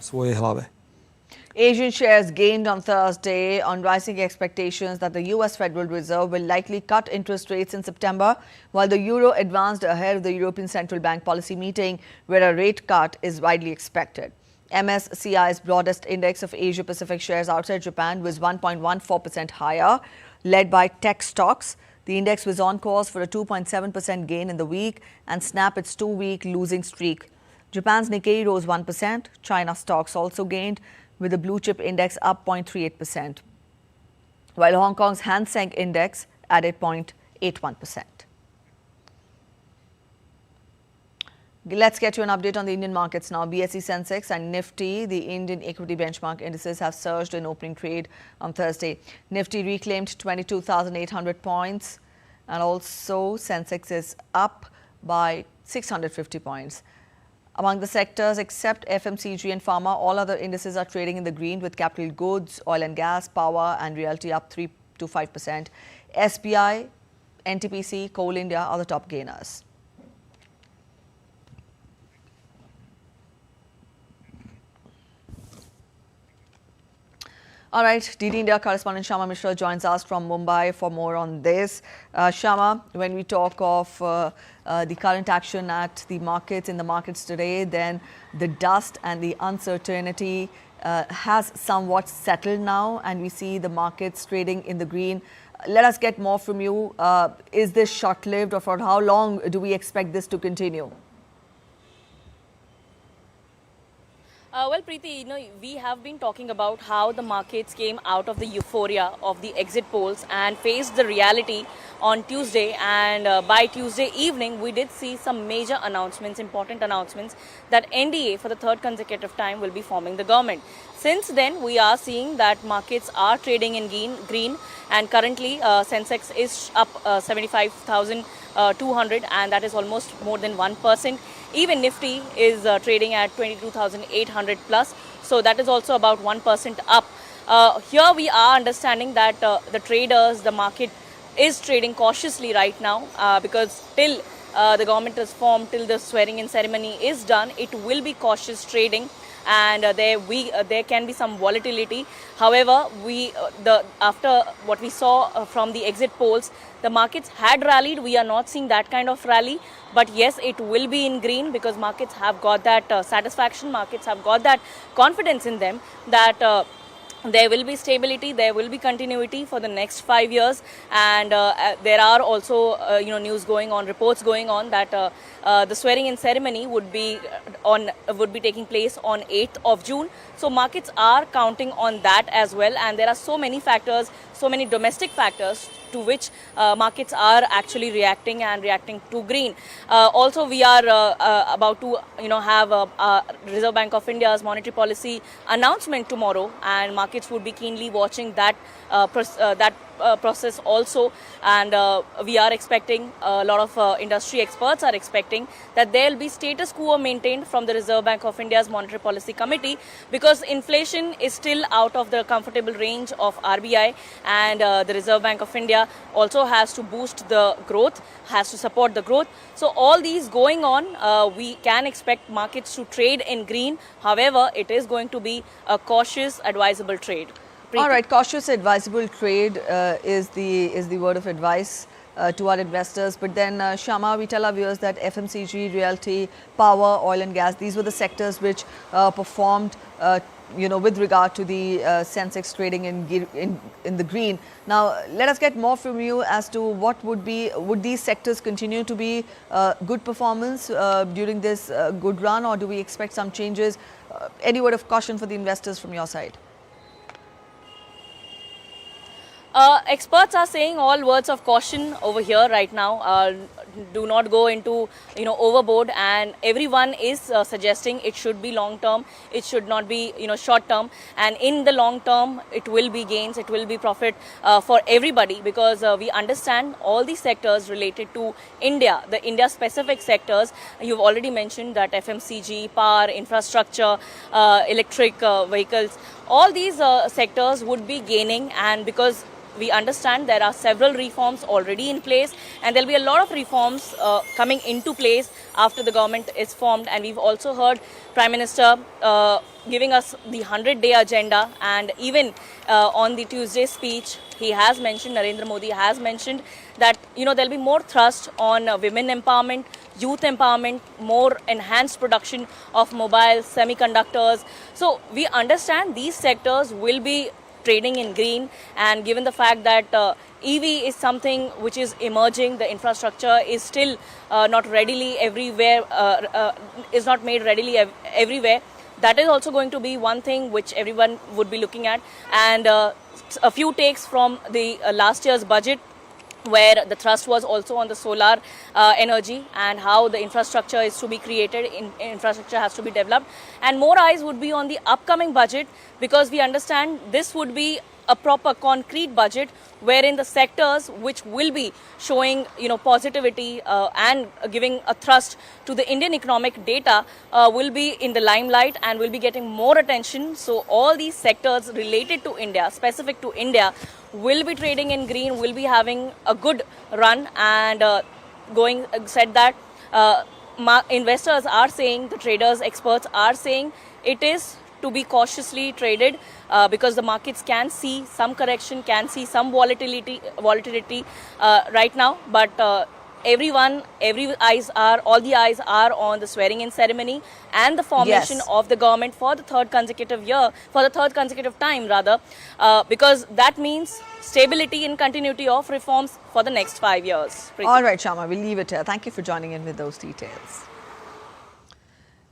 S1: Asian shares gained on Thursday on rising expectations that the US Federal Reserve will likely cut interest rates in September, while the euro advanced ahead of the European Central Bank policy meeting, where a rate cut is widely expected. MSCI's broadest index of Asia-Pacific shares outside Japan was 1.14% higher, led by tech stocks. The index was on course for a 2.7% gain in the week and snap its two-week losing streak. Japan's Nikkei rose 1%. China stocks also gained, with the blue chip index up 0.38%, while Hong Kong's Hang Seng index added 0.81%. Let's get you an update on the Indian markets now. BSE Sensex and Nifty, the Indian equity benchmark indices, have surged in opening trade on Thursday. Nifty reclaimed 22,800 points, and also Sensex is up by 650 points. Among the sectors, except FMCG and pharma, all other indices are trading in the green, with capital goods, oil and gas, power and realty up 3 to 5%. SBI, NTPC, Coal India are the top gainers. All right, DD India correspondent Shama Mishra joins us from Mumbai for more on this. Shama, when we talk of the current action at the markets, in the markets today, then the dust and the uncertainty has somewhat settled now, and we see the markets trading in the green. Let us get more from you. Is this short-lived, or for how long do we expect this to continue?
S13: Well, Preeti, we have been talking about how the markets came out of the euphoria of the exit polls and faced the reality on Tuesday. And by Tuesday evening, we did see some major announcements, important announcements, that NDA for the third consecutive time will be forming the government. Since then, we are seeing that markets are trading in green, and currently Sensex is up 75,200, and that is almost more than 1%. Even Nifty is trading at 22,800 plus, so that is also about 1% up. Here we are understanding that the traders, the market is trading cautiously right now because till the government is formed, till the swearing in ceremony is done, it will be cautious trading. and there can be some volatility. However, after what we saw from the exit polls, the markets had rallied. We are not seeing that kind of rally, but yes, it will be in green because markets have got that satisfaction, markets have got that confidence in them that there will be stability, there will be continuity for the next 5 years, and there are also news going on, reports going on that the swearing-in ceremony would be taking place on 8th of June. So markets are counting on that as well, and there are so many factors, so many domestic factors to which markets are actually reacting to green. Also, we are about to have Reserve Bank of India's monetary policy announcement tomorrow, and markets would be keenly watching that process also, and we are expecting, a lot of industry experts are expecting that there will be status quo maintained from the Reserve Bank of India's Monetary Policy Committee, because inflation is still out of the comfortable range of RBI, and the Reserve Bank of India also has to boost the growth, has to support the growth. So all these going on, we can expect markets to trade in green. However, it is going to be a cautious, advisable trade.
S1: All right, cautious, advisable trade is the word of advice to our investors. But then, Shama, we tell our viewers that FMCG, realty, power, oil and gas, these were the sectors which performed, with regard to the Sensex trading in the green. Now, let us get more from you as to would these sectors continue to be good performance during this good run, or do we expect some changes? Any word of caution for the investors from your side?
S13: Experts are saying all words of caution over here right now. Do not go into overboard, and everyone is suggesting it should be long term. It should not be short term. And in the long term, it will be gains. It will be profit for everybody, because we understand all the sectors related to India, the India specific sectors. You've already mentioned that FMCG, power, infrastructure, electric vehicles, all these sectors would be gaining, and because we understand there are several reforms already in place, and there will be a lot of reforms coming into place after the government is formed. And we've also heard Prime Minister giving us the 100-day agenda, and even on the Tuesday speech, he has mentioned, Narendra Modi has mentioned that there will be more thrust on women empowerment, youth empowerment, more enhanced production of mobile semiconductors. So we understand these sectors will be trading in green, and given the fact that EV is something which is emerging, the infrastructure is still not readily everywhere, is not made readily everywhere. That is also going to be one thing which everyone would be looking at. And a few takes from the last year's budget, where the thrust was also on the solar energy and how the infrastructure is to be created, infrastructure has to be developed, and more eyes would be on the upcoming budget, because we understand this would be a proper concrete budget wherein the sectors which will be showing positivity and giving a thrust to the Indian economic data will be in the limelight and will be getting more attention. So all these sectors related to India, specific to India, will be trading in green, will be having a good run. And said that investors are saying, the traders, experts are saying it is to be cautiously traded, because the markets can see some correction, can see some volatility right now. But all the eyes are on the swearing-in ceremony and the formation of the government for the third consecutive time, because that means stability and continuity of reforms for the next 5 years.
S1: All right, Shama, we'll leave it here. Thank you for joining in with those details.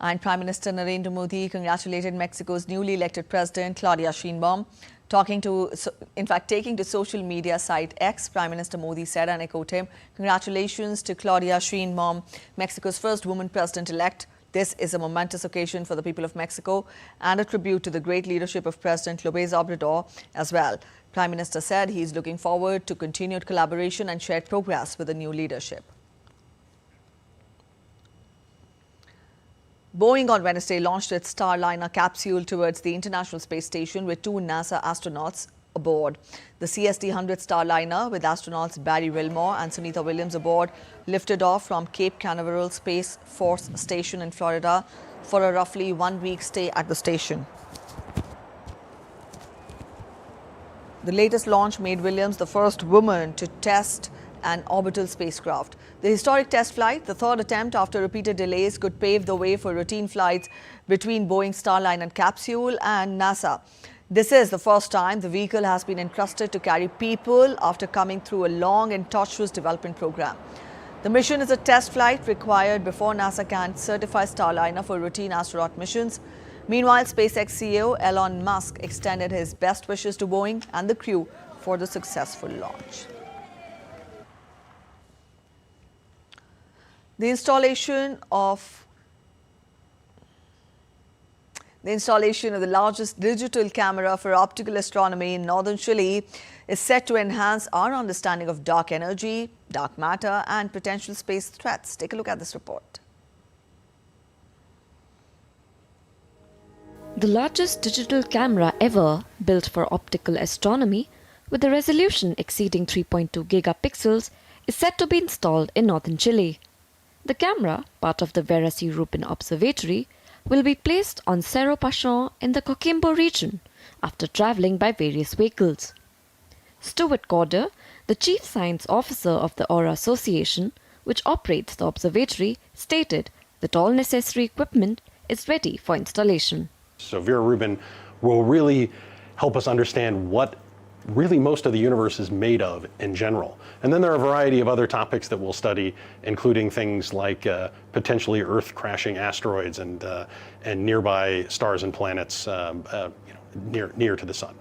S1: And Prime Minister Narendra Modi congratulated Mexico's newly elected president, Claudia Sheinbaum. Taking to social media site X, Prime Minister Modi said, and I quote him, "Congratulations to Claudia Sheinbaum, Mexico's first woman president-elect. This is a momentous occasion for the people of Mexico and a tribute to the great leadership of President López Obrador as well." Prime Minister said he is looking forward to continued collaboration and shared progress with the new leadership. Boeing on Wednesday launched its Starliner capsule towards the International Space Station with 2 NASA astronauts aboard. The CST-100 Starliner, with astronauts Barry Wilmore and Sunita Williams aboard, lifted off from Cape Canaveral Space Force Station in Florida for a roughly 1-week stay at the station. The latest launch made Williams the first woman to test an orbital spacecraft. The historic test flight, the third attempt after repeated delays, could pave the way for routine flights between Boeing's Starliner capsule and NASA. This is the first time the vehicle has been entrusted to carry people after coming through a long and tortuous development program. The mission is a test flight required before NASA can certify Starliner for routine astronaut missions. Meanwhile, SpaceX CEO Elon Musk extended his best wishes to Boeing and the crew for the successful launch. The installation of the largest digital camera for optical astronomy in northern Chile is set to enhance our understanding of dark energy, dark matter, and potential space threats. Take a look at this report.
S14: The largest digital camera ever built for optical astronomy, with a resolution exceeding 3.2 gigapixels, is set to be installed in northern Chile. The camera, part of the Vera C. Rubin Observatory, will be placed on Cerro Pachón in the Coquimbo region after travelling by various vehicles. Stuart Corder, the Chief Science Officer of the Aura Association, which operates the observatory, stated that all necessary equipment is ready for installation.
S15: So Vera Rubin will really help us understand what really most of the universe is made of in general. And then there are a variety of other topics that we'll study, including things like potentially Earth-crashing asteroids and nearby stars and planets near to the sun.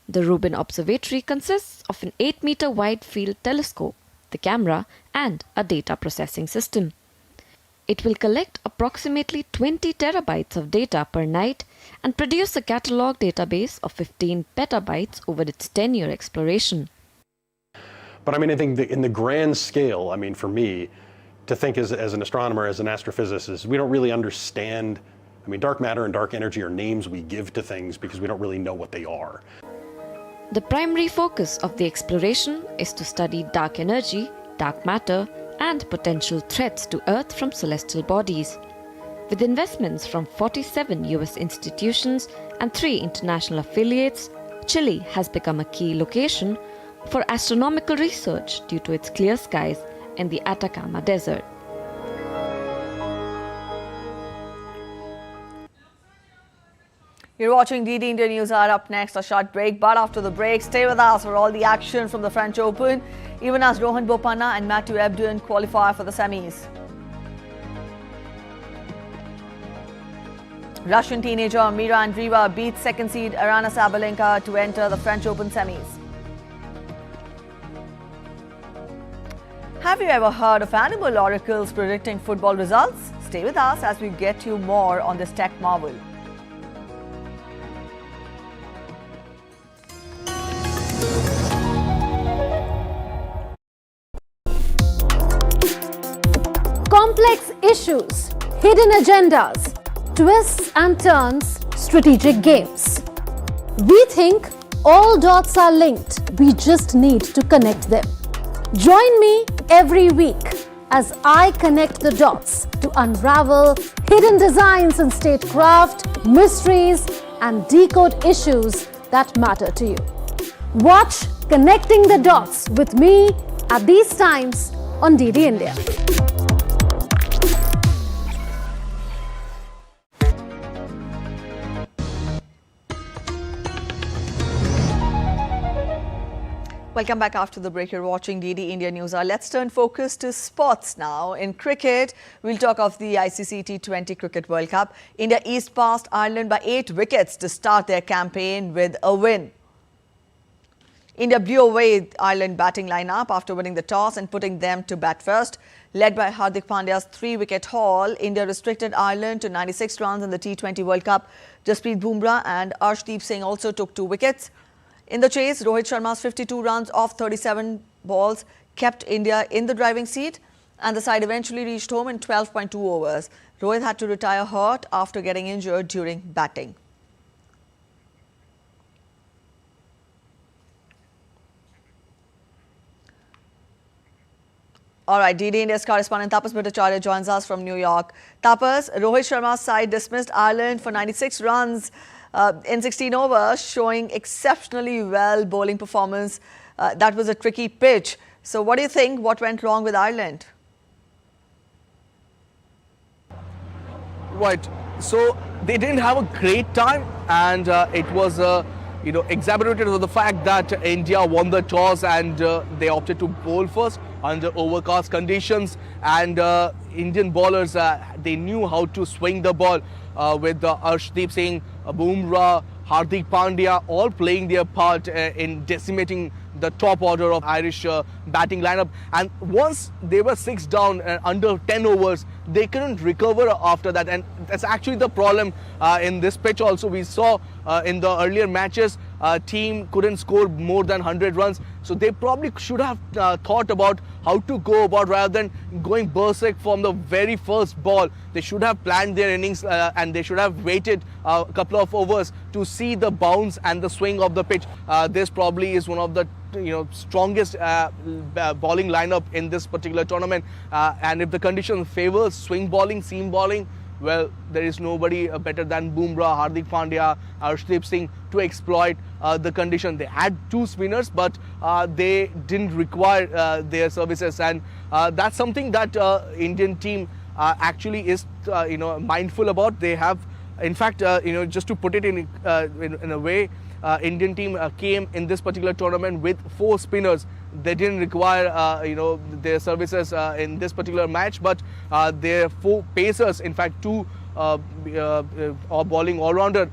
S14: The Rubin Observatory consists of an 8-meter wide field telescope, the camera, and a data processing system. It will collect approximately 20 terabytes of data per night and produce a catalog database of 15 petabytes over its 10-year exploration.
S15: But I mean, I think in the grand scale, I mean, for me, to think as an astronomer, as an astrophysicist, we don't really understand. I mean, dark matter and dark energy are names we give to things because we don't really know what they are.
S14: The primary focus of the exploration is to study dark energy, dark matter, and potential threats to Earth from celestial bodies. With investments from 47 US institutions and 3 international affiliates, Chile has become a key location for astronomical research due to its clear skies in the Atacama Desert.
S1: You're watching DD India News Hour. Up next, a short break. But after the break, stay with us for all the action from the French Open, even as Rohan Bopanna and Matthew Ebden qualify for the semis. Russian teenager Mira Andreeva beats second seed Aryna Sabalenka to enter the French Open semis. Have you ever heard of animal oracles predicting football results? Stay with us as we get you more on this tech marvel.
S16: Complex issues, hidden agendas, twists and turns, strategic games. We think all dots are linked. We just need to connect them. Join me every week as I connect the dots to unravel hidden designs in statecraft, mysteries, and decode issues that matter to you. Watch Connecting the Dots with me at these times on DD India.
S1: Welcome back after the break. You're watching DD India News Hour. Let's turn focus to sports now. In cricket, we'll talk of the ICC T20 Cricket World Cup. India eased past Ireland by 8 wickets to start their campaign with a win. India blew away Ireland batting lineup after winning the toss and putting them to bat first. Led by Hardik Pandya's 3-wicket haul, India restricted Ireland to 96 runs in the T20 World Cup. Jasprit Bumrah and Arshdeep Singh also took 2 wickets. In the chase, Rohit Sharma's 52 runs off 37 balls kept India in the driving seat, and the side eventually reached home in 12.2 overs. Rohit had to retire hurt after getting injured during batting. All right, DD India's correspondent Tapas Bhattacharya joins us from New York. Tapas, Rohit Sharma's side dismissed Ireland for 96 runs in 16 overs, showing exceptionally well bowling performance. That was a tricky pitch. So what do you think? What went wrong with Ireland?
S17: Right. So they didn't have a great time, and it was exacerbated with the fact that India won the toss and they opted to bowl first under overcast conditions, and Indian bowlers they knew how to swing the ball with Arshdeep Singh, Bumrah, Hardik Pandya all playing their part in decimating the top order of Irish batting lineup. And once they were 6 down under 10 overs, they couldn't recover after that, and that's actually the problem in this pitch also. We saw in the earlier matches team couldn't score more than 100 runs, so they probably should have thought about how to go about rather than going berserk from the very first ball. They should have planned their innings and they should have waited a couple of overs to see the bounce and the swing of the pitch. This probably is one of the strongest bowling lineup in this particular tournament, and if the condition favors swing bowling, seam bowling, well, there is nobody better than Bumrah, Hardik Pandya, Arshdeep Singh to exploit the condition. They had 2 spinners, but they didn't require their services, and that's something that Indian team actually is mindful about. They have, in fact, just to put it in a way, Indian team came in this particular tournament with 4 spinners. They didn't require their services in this particular match, but their 4 pacers, in fact 2 bowling all-rounder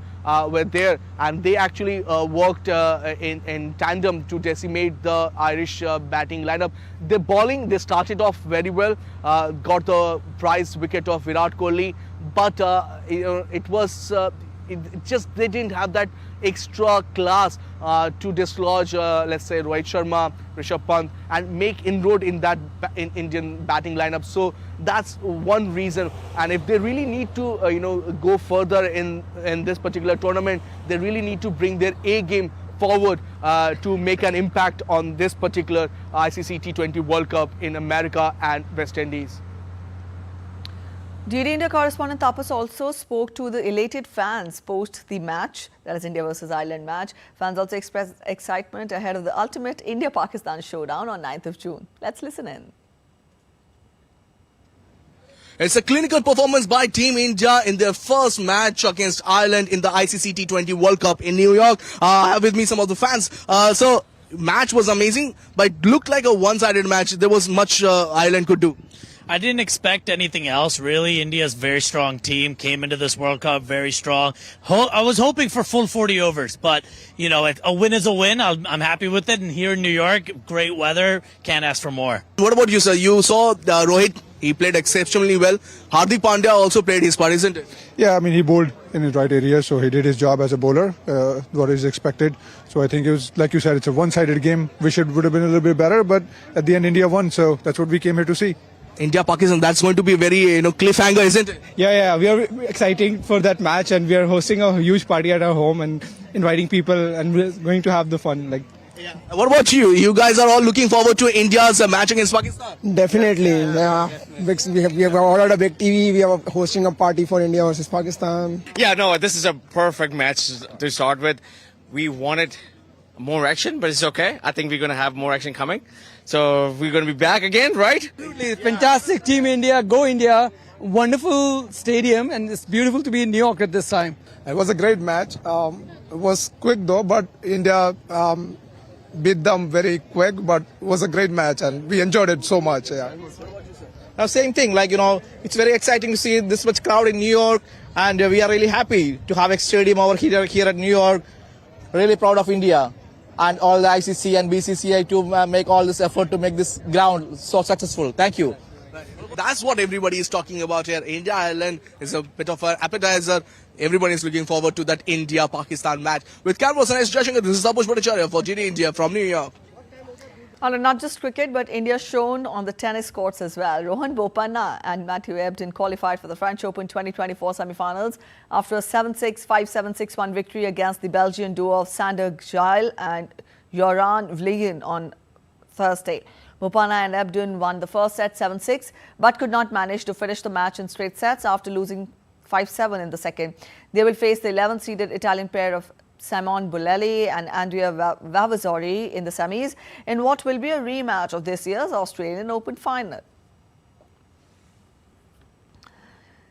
S17: were there, and they actually worked in tandem to decimate the Irish batting lineup. The bowling, they started off very well, got the prize wicket of Virat Kohli, but it was they didn't have that extra class to dislodge, let's say, Rohit Sharma, Rishabh Pant, and make inroad in that Indian batting lineup. So that's one reason. And if they really need to, go further in this particular tournament, they really need to bring their A game forward to make an impact on this particular ICC T20 World Cup in America and West Indies.
S1: DD India correspondent Tapas also spoke to the elated fans post the match, that is India versus Ireland match. Fans also expressed excitement ahead of the ultimate India-Pakistan showdown on 9th of June. Let's listen in.
S17: It's a clinical performance by Team India in their first match against Ireland in the ICC T20 World Cup in New York. I have with me some of the fans. So, match was amazing, but it looked like a one-sided match. There was much Ireland could do.
S18: I didn't expect anything else, really. India's very strong team came into this World Cup very strong. I was hoping for full 40 overs, but, a win is a win. I'm happy with it. And here in New York, great weather. Can't ask for more.
S17: What about you, sir? You saw Rohit. He played exceptionally well. Hardik Pandya also played his part, isn't it?
S19: Yeah, he bowled in his right area, so he did his job as a bowler, what is expected. So I think it was, like you said, it's a one-sided game. Wish it would have been a little bit better, but at the end, India won, so that's what we came here to see.
S17: India Pakistan, that's going to be a very cliffhanger, isn't it?
S4: Yeah, we are exciting for that match, and we are hosting a huge party at our home and inviting people, and we're going to have the fun.
S17: Yeah. What about you? You guys are all looking forward to India's match against Pakistan?
S20: Definitely. Yeah. We have ordered a big TV. We are hosting a party for India versus Pakistan.
S21: Yeah, no, this is a perfect match to start with. We wanted more action, but it's okay. I think we're going to have more action coming. So we're going to be back again, right?
S22: Absolutely. Fantastic. Team India. Go India. Wonderful stadium, and it's beautiful to be in New York at this time.
S20: It was a great match. It was quick though, but India beat them very quick, but it was a great match and we enjoyed it so much. Yeah.
S23: Now, same thing, it's very exciting to see this much crowd in New York, and we are really happy to have a stadium over here at New York. Really proud of India and all the ICC and BCCI to make all this effort to make this ground so successful. Thank you.
S17: That's what everybody is talking about here. India-Ireland is a bit of an appetizer. Everybody is looking forward to that India-Pakistan match. With cameras and Jayashankar, this is Tapas Bhattacharya for GD India from New York.
S1: Not just cricket, but India shone on the tennis courts as well. Rohan Bopanna and Matthew Ebden qualified for the French Open 2024 semi-finals after a 7-6, 5-7, 6-1 victory against the Belgian duo of Sander Gilles and Joran Vliegen on Thursday. Mopana and Ebden won the first set 7-6 but could not manage to finish the match in straight sets after losing 5-7 in the second. They will face the 11th-seeded Italian pair of Simone Bolelli and Andrea Vavazzori in the semis in what will be a rematch of this year's Australian Open final.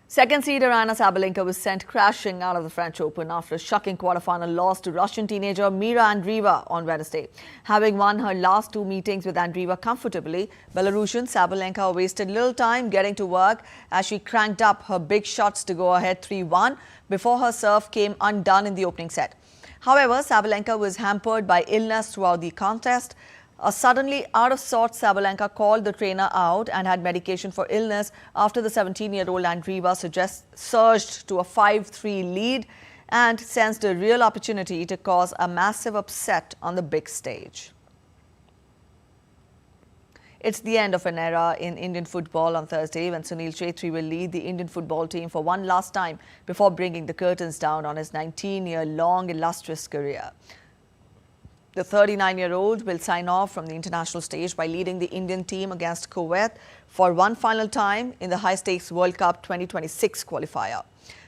S1: Second seed Aryna Sabalenka was sent crashing out of the French Open after a shocking quarterfinal loss to Russian teenager Mira Andreeva on Wednesday. Having won her last two meetings with Andreeva comfortably, Belarusian Sabalenka wasted little time getting to work as she cranked up her big shots to go ahead 3-1 before her serve came undone in the opening set. However, Sabalenka was hampered by illness throughout the contest. A suddenly out-of-sorts Sabalenka called the trainer out and had medication for illness after the 17-year-old Andreeva surged to a 5-3 lead and sensed a real opportunity to cause a massive upset on the big stage. It's the end of an era in Indian football on Thursday when Sunil Chhetri will lead the Indian football team for one last time before bringing the curtains down on his 19-year-long illustrious career. The 39-year-old will sign off from the international stage by leading the Indian team against Kuwait for one final time in the high-stakes World Cup 2026 qualifier.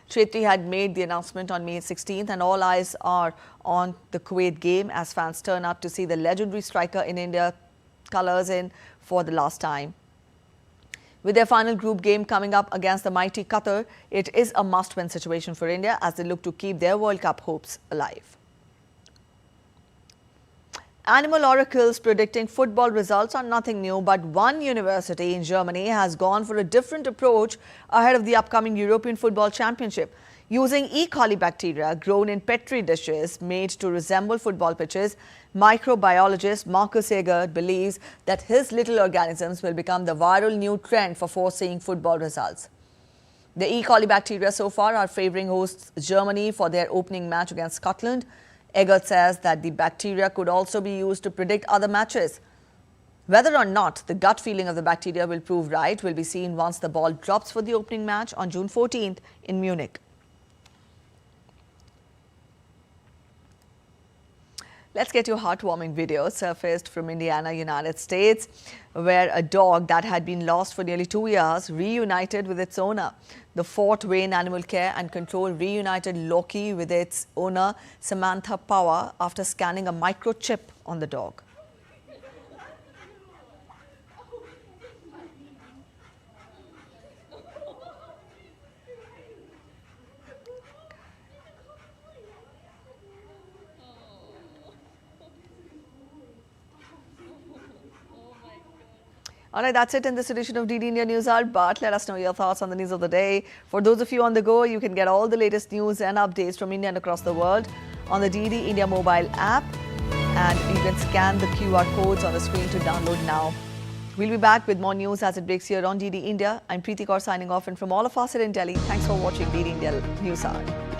S1: Chhetri had made the announcement on May 16th and all eyes are on the Kuwait game as fans turn up to see the legendary striker in India colours in for the last time. With their final group game coming up against the mighty Qatar, it is a must-win situation for India as they look to keep their World Cup hopes alive. Animal oracles predicting football results are nothing new, but one university in Germany has gone for a different approach ahead of the upcoming European Football Championship. Using E. coli bacteria grown in petri dishes made to resemble football pitches, microbiologist Markus Egert believes that his little organisms will become the viral new trend for foreseeing football results. The E. coli bacteria so far are favouring hosts Germany for their opening match against Scotland. Egert says that the bacteria could also be used to predict other matches. Whether or not the gut feeling of the bacteria will prove right will be seen once the ball drops for the opening match on June 14th in Munich. Let's get you a heartwarming video surfaced from Indiana, United States, where a dog that had been lost for nearly 2 years reunited with its owner. The Fort Wayne Animal Care and Control reunited Loki with its owner, Samantha Power, after scanning a microchip on the dog. All right, that's it in this edition of DD India News Hour, but let us know your thoughts on the news of the day. For those of you on the go, you can get all the latest news and updates from India and across the world on the DD India mobile app, and you can scan the QR codes on the screen to download now. We'll be back with more news as it breaks here on DD India. I'm Preeti Kaur signing off, and from all of us here in Delhi, thanks for watching DD India News Hour.